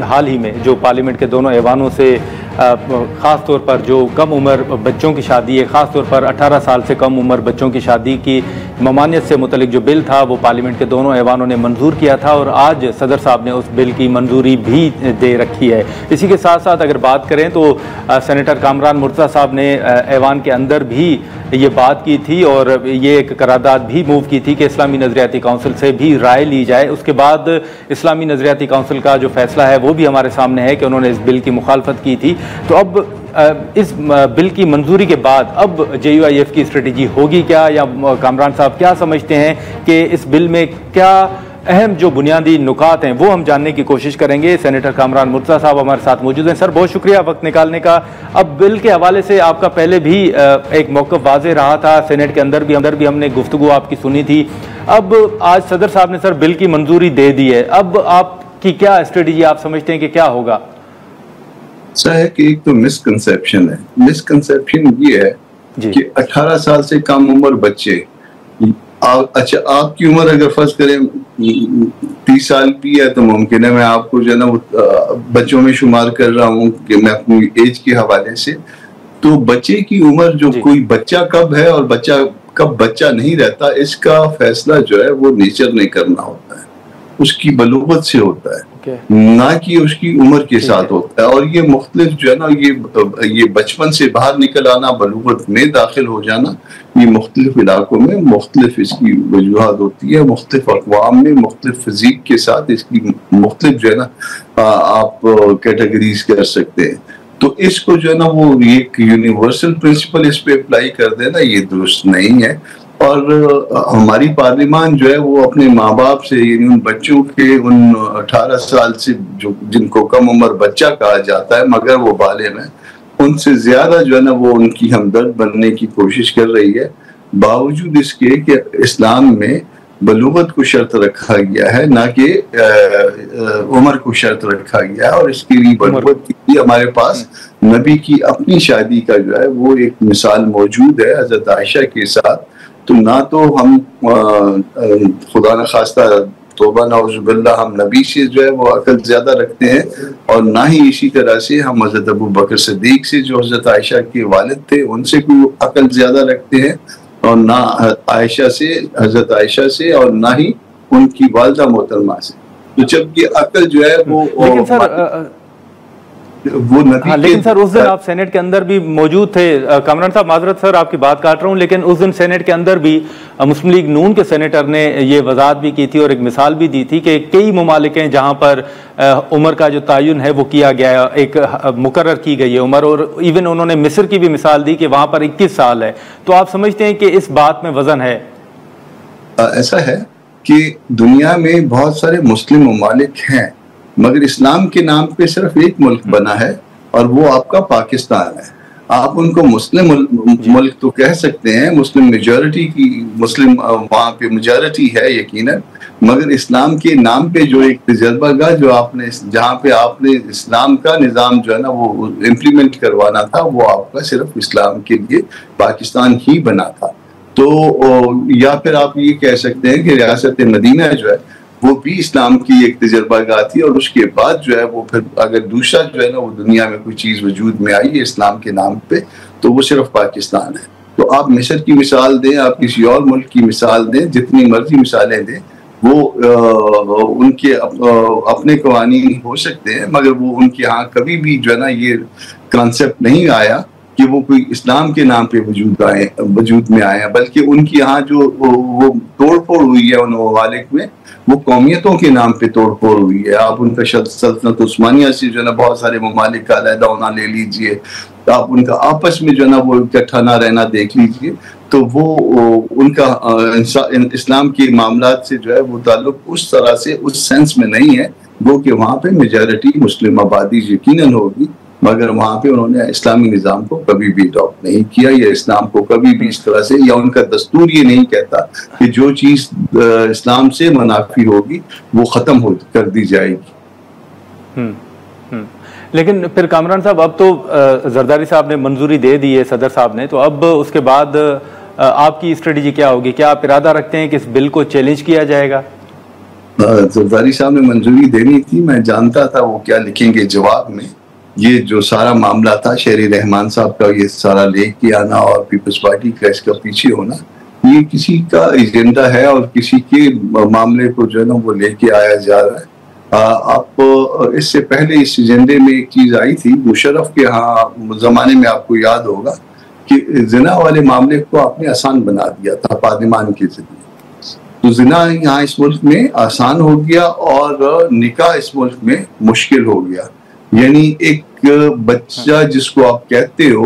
हाल ही में जो पार्लियामेंट के दोनों ऐवानों से ख़ास तौर पर जो कम उम्र बच्चों की शादी है, ख़ास तौर पर 18 साल से कम उम्र बच्चों की शादी की ममानियत से मुतलिक जो बिल था वो पार्लियामेंट के दोनों ऐवानों ने मंजूर किया था और आज सदर साहब ने उस बिल की मंजूरी भी दे रखी है। इसी के साथ साथ अगर बात करें तो सेनेटर कामरान मुर्तज़ा साहब ने ऐवान के अंदर भी ये बात की थी और ये एक करारदाद भी मूव की थी कि इस्लामी नज़रियाती काउंसिल से भी राय ली जाए। उसके बाद इस्लामी नज़रियाती काउंसिल का जो फैसला है वो भी हमारे सामने है कि उन्होंने इस बिल की मुखालफत की थी। तो अब इस बिल की मंजूरी के बाद अब JUIF की स्ट्रेटजी होगी क्या, या कामरान साहब क्या समझते हैं कि इस बिल में क्या अहम जो बुनियादी नुकात हैं वो हम जानने की कोशिश करेंगे। सेनेटर कामरान मुर्तज़ा साहब हमारे साथ मौजूद हैं। सर, बहुत शुक्रिया वक्त निकालने का। अब बिल के हवाले से आपका पहले भी एक मौक़िफ़ वाज़ेह रहा था, सेनेट के अंदर भी हमने गुफ्तगू आपकी सुनी थी। अब आज सदर साहब ने सर बिल की मंजूरी दे दी है, अब आपकी क्या स्ट्रेटजी आप समझते हैं कि क्या होगा? ऐसा है कि एक तो मिसकंसेप्शन है। मिसकंसेप्शन ये है कि 18 साल से कम उम्र बच्चे, अच्छा आपकी उम्र अगर फर्ज करें 30 साल भी है तो मुमकिन है मैं आपको जो है ना बच्चों में शुमार कर रहा हूँ कि मैं अपनी एज के हवाले से। तो बच्चे की उम्र जो कोई बच्चा कब है और बच्चा कब बच्चा नहीं रहता, इसका फैसला जो है वो नेचर ने करना होता है, उसकी बलूगत से होता है, ना कि उसकी उम्र के साथ होता है। और ये मुख्तलिफ जो है ना ये बचपन से बाहर निकल आना, बलूगत में दाखिल हो जाना, ये मुख्तलिफ इलाकों में मुख्तलिफ इसकी वजूहात होती है, मुख्तलिफ अक़वाम में मुख्तलिफ फिज़ीक के साथ इसकी मुख्तलिफ जो है ना आप कैटेगरीज कर सकते हैं। तो इसको जो है ना वो एक यूनिवर्सल प्रिंसिपल इस पे अप्लाई कर देना ये दुरुस्त नहीं है। और हमारी पार्लियामान जो है वो अपने माँ बाप से, यानी उन बच्चों के उन 18 साल से जो जिनको कम उम्र बच्चा कहा जाता है मगर वो बालिग हैं, उनसे ज्यादा जो है ना वो उनकी हमदर्द बनने की कोशिश कर रही है, बावजूद इसके कि इस्लाम में बलूगत को शर्त रखा गया है, ना कि उम्र को शर्त रखा गया है। और इसके लिए बलूगत के लिए हमारे पास नबी की अपनी शादी का जो है वो एक मिसाल मौजूद है हजरत आयशा के साथ। तो ना तो हम खुदा न खास्ता तौबा नाउज़ुबिल्लाह हम नबी से जो है वो अकल ज्यादा रखते हैं, और ना ही इसी तरह से हम हजरत अबू बकर सिद्दीक से जो हजरत आयशा के वालिद थे उनसे कोई अकल ज्यादा रखते हैं, और ना आयशा से, हजरत आयशा से, और ना ही उनकी वालिदा मोहतरमा से। तो जब ये अकल जो है वो लेकिन सर उस दिन आप सेनेट के अंदर भी मौजूद थे। कामरान साहब, माजरत सर आपकी बात काट रहा हूँ, लेकिन उस दिन सेनेट के अंदर भी मुस्लिम लीग नून के सेनेटर ने ये वजाहत भी की थी और एक मिसाल भी दी थी कि कई ममालिक हैं जहाँ पर उम्र का जो तयन है वो किया गया है, एक मुकर्रर की गई है उम्र, और इवन उन्होंने मिस्र की भी मिसाल दी कि वहाँ पर 21 साल है। तो आप समझते हैं कि इस बात में वजन है? ऐसा है कि दुनिया में बहुत सारे मुस्लिम ममालिक हैं, मगर इस्लाम के नाम पे सिर्फ एक मुल्क बना है और वो आपका पाकिस्तान है। आप उनको मुस्लिम मुल्क तो कह सकते हैं, मुस्लिम मेजॉरिटी की मुस्लिम वहाँ पे मेजॉरिटी है यकीनन, मगर इस्लाम के नाम पे जो एक तजर्बागाह जो आपने जहाँ पे आपने इस्लाम का निज़ाम जो है ना वो इम्प्लीमेंट करवाना था, वो आपका सिर्फ इस्लाम के लिए पाकिस्तान ही बना था। तो या फिर आप ये कह सकते हैं कि रियासत मदीना जो है वो भी इस्लाम की एक तजर्बागाह थी, और उसके बाद जो है वो फिर अगर दूसरा जो है ना वो दुनिया में कोई चीज़ वजूद में आई है इस्लाम के नाम पे, तो वो सिर्फ पाकिस्तान है। तो आप मिस्र की मिसाल दें, आप किसी और मुल्क की मिसाल दें, जितनी मर्जी मिसालें दें, वो उनके अपने कवानीन हो सकते हैं, मगर वो उनके यहाँ कभी भी जो है ना ये कॉन्सेप्ट नहीं आया कि वो कोई इस्लाम के नाम पे वजूद में आए हैं, बल्कि उनके यहाँ जो वो तोड़ फोड़ हुई है उन ममालिक में, वो कौमियतों के नाम पे तोड़ फोड़ हुई है। आप उनका सल्तनत उस्मानिया से जो है ना बहुत सारे ममालिक का अलहदा होना ले लीजिए, तो आप उनका आपस में जो है ना वो इकट्ठा ना रहना देख लीजिए, तो वो उनका इस्लाम के मामलात से जो है वो ताल्लुक उस तरह से उस सेंस में नहीं है, वो कि वहाँ पे मेजॉरिटी मुस्लिम आबादी यकीनन होगी, मगर वहाँ पे उन्होंने इस्लामी निज़ाम को कभी भी अडॉप्ट नहीं किया, या इस्लाम को कभी भी इस तरह से, या उनका दस्तूर ये नहीं कहता कि जो चीज़ इस्लाम से मुनाफी होगी वो ख़त्म कर दी जाएगी। लेकिन फिर कामरान साहब, अब तो जरदारी साहब ने मंजूरी दे दी है, सदर साहब ने, तो अब उसके बाद आपकी स्ट्रेटजी क्या होगी? क्या आप इरादा रखते हैं कि इस बिल को चैलेंज किया जाएगा? जरदारी साहब ने मंजूरी देनी थी, मैं जानता था वो क्या लिखेंगे जवाब में। ये जो सारा मामला था, शेरी रहमान साहब का ये सारा लेके आना और पीपल्स पार्टी का इसका पीछे होना, ये किसी का एजेंडा है और किसी के मामले को जो है ना वो लेके आया जा रहा है। आप इससे पहले इस एजेंडे में एक चीज आई थी मुशर्रफ के यहाँ जमाने में, आपको याद होगा कि जिना वाले मामले को आपने आसान बना दिया था पार्लियामान के जरिए। तो जिना यहाँ इस मुल्क में आसान हो गया और निकाह इस मुल्क में मुश्किल हो गया। यानी एक बच्चा जिसको आप कहते हो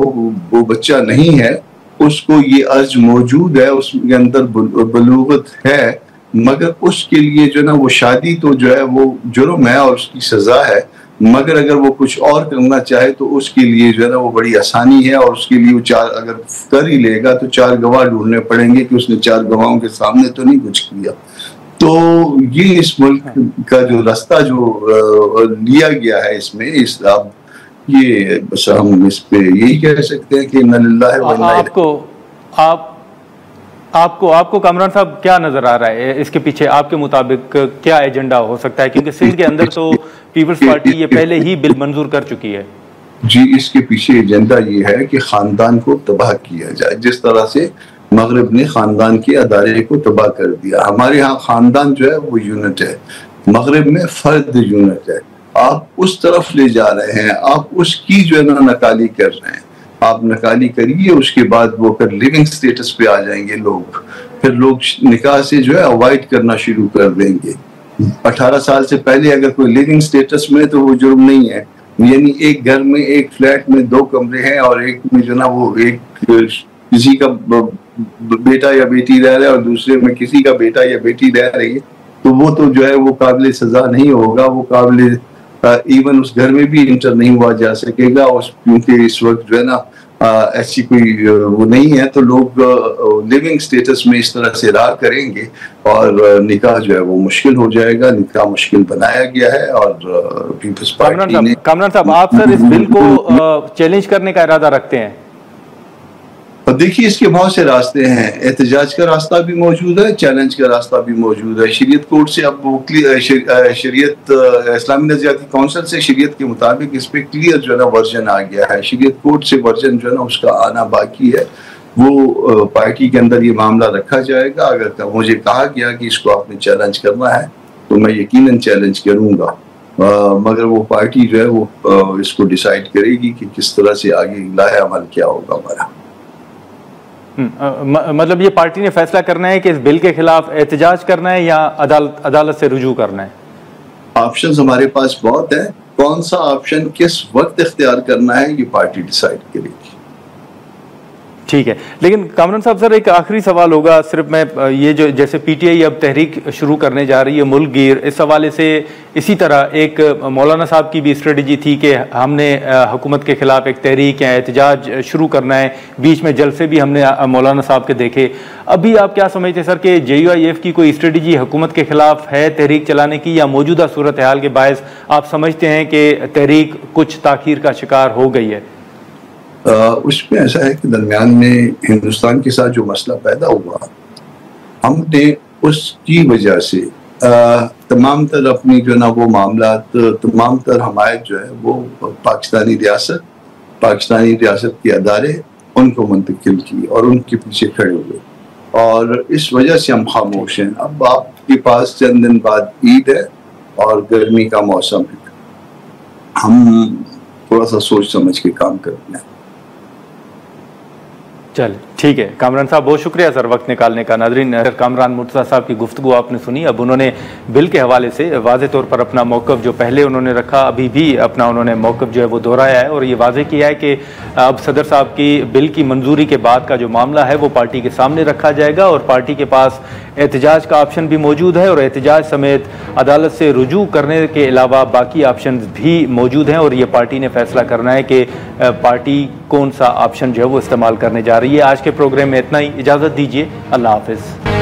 वो बच्चा नहीं है, उसको ये अर्ज मौजूद है, उसके अंदर बलूगत है, मगर उसके लिए जो ना वो शादी तो जो है वो जुर्म है और उसकी सजा है, मगर अगर वो कुछ और करना चाहे तो उसके लिए जो है ना वो बड़ी आसानी है। और उसके लिए वो चार अगर कर ही लेगा तो 4 गवाह ढूंढने पड़ेंगे कि उसने 4 गवाहों के सामने तो नहीं कुछ किया। तो ये इस मुल्क का जो रास्ता जो लिया गया है इसमें, इस अब ये बस हम इस पे यही कह सकते हैं कि इन्ना लिल्लाहि व इन्ना इलैहि। आपको कामरान साहब क्या नजर आ रहा है इसके पीछे? आपके मुताबिक क्या एजेंडा हो सकता है? क्योंकि सिंध के अंदर तो पीपल्स पार्टी ये पहले ही बिल मंजूर कर चुकी है। जी, इसके पीछे एजेंडा ये है कि खानदान को तबाह किया जाए, जिस तरह से मगरब ने खानदान के अदारे को तबाह कर दिया। हमारे यहाँ खानदान जो है वो यूनिट है, मगरब में फर्द यूनिट है। आप उस तरफ ले जा रहे हैं, आप उसकी जो है ना नकाली कर रहे हैं। आप नकाली करिए, उसके बाद वो कर लिविंग स्टेटस पे आ जाएंगे लोग, फिर लोग निकाह से जो है अवॉइड करना शुरू कर देंगे। 18 साल से पहले अगर कोई लिविंग स्टेटस में तो वो जुर्म नहीं है। यानी एक घर में, एक फ्लैट में 2 कमरे हैं और एक में जो ना वो एक किसी का बेटा या बेटी रह रहा है और दूसरे में किसी का बेटा या बेटी रह रही है, तो वो तो जो है वो काबिल सजा नहीं होगा, वो काबिल इवन उस घर में भी इंटर नहीं हुआ जा सकेगा। और क्योंकि इस वक्त जो है ना ऐसी कोई वो नहीं है, तो लोग लिविंग स्टेटस में इस तरह से रहा करेंगे और निकाह जो है वो मुश्किल हो जाएगा। निकाह मुश्किल बनाया गया है और पीपल्स पार्टी ने। कामरान साहब, आप सर इस बिल को चैलेंज करने का इरादा रखते हैं? और देखिए, इसके बहुत से रास्ते हैं। एहतजाज का रास्ता भी मौजूद है, चैलेंज का रास्ता भी मौजूद है। शरीयत कोर्ट से अब वो शरीयत इस्लामी नज़रियाती काउंसिल से शरीयत के मुताबिक इस पे क्लियर जो है ना वर्जन आ गया है। शरीयत कोर्ट से वर्जन जो है ना उसका आना बाकी है। वो पार्टी के अंदर ये मामला रखा जाएगा। अगर मुझे कहा गया कि इसको आपने चैलेंज करना है तो मैं यकीनन चैलेंज करूँगा, मगर वो पार्टी जो है वो इसको डिसाइड करेगी कि किस तरह से आगे लाहे अमल क्या होगा हमारा। मतलब ये पार्टी ने फैसला करना है कि इस बिल के खिलाफ एहतजाज करना है या अदालत से रुजू करना है? ऑप्शंस हमारे पास बहुत है, कौन सा ऑप्शन किस वक्त इख्तियार करना है ये पार्टी डिसाइड करेगी। ठीक है, लेकिन कामरान साहब सर एक आखिरी सवाल होगा सिर्फ, मैं ये जो जैसे पीटीआई अब तहरीक शुरू करने जा रही है मुल्क गिर, इस हवाले से इसी तरह एक मौलाना साहब की भी स्ट्रेटजी थी कि हमने हुकूमत के खिलाफ एक तहरीक या एहतजाज शुरू करना है। बीच में जलसे भी हमने मौलाना साहब के देखे। अभी आप क्या समझते हैं सर कि JUIF की कोई स्ट्रेटजी हुकूमत के खिलाफ है तहरीक चलाने की, या मौजूदा सूरत हाल के बायस आप समझते हैं कि तहरीक कुछ ताखीर का शिकार हो गई है? उसमें ऐसा है कि दरमियान में हिंदुस्तान के साथ जो मसला पैदा हुआ, हमने उसकी वजह से तमाम तर अपनी जो ना वो मामला, तमाम तर हमायत जो है वो पाकिस्तानी रियासत के अदारे उनको मुंतकिल की और उनके पीछे खड़े हुए, और इस वजह से हम खामोश हैं। अब आपके पास चंद दिन बाद ईद है और गर्मी का मौसम है, हम थोड़ा सा सोच समझ के काम करते हैं। चल ठीक है कामरान साहब, बहुत शुक्रिया सर वक्त निकालने का। नाज़रीन, कामरान मुर्तज़ा साहब की गुफ्तगू आपने सुनी। अब उन्होंने बिल के हवाले से वाज़े तौर पर अपना मौक़िफ़ जो पहले उन्होंने रखा, अभी भी अपना उन्होंने मौक़िफ़ जो है वो दोहराया है और ये वाज़े किया है कि अब सदर साहब की बिल की मंजूरी के बाद का जो मामला है वो पार्टी के सामने रखा जाएगा और पार्टी के पास एहतजाज का ऑप्शन भी मौजूद है और एहतजाज समेत अदालत से रुजू करने के अलावा बाकी ऑप्शन भी मौजूद हैं और ये पार्टी ने फैसला करना है कि पार्टी कौन सा ऑप्शन जो है वो इस्तेमाल करने जा रही है। आज के प्रोग्राम में इतना ही, इजाज़त दीजिए, अल्लाह हाफ़िज़।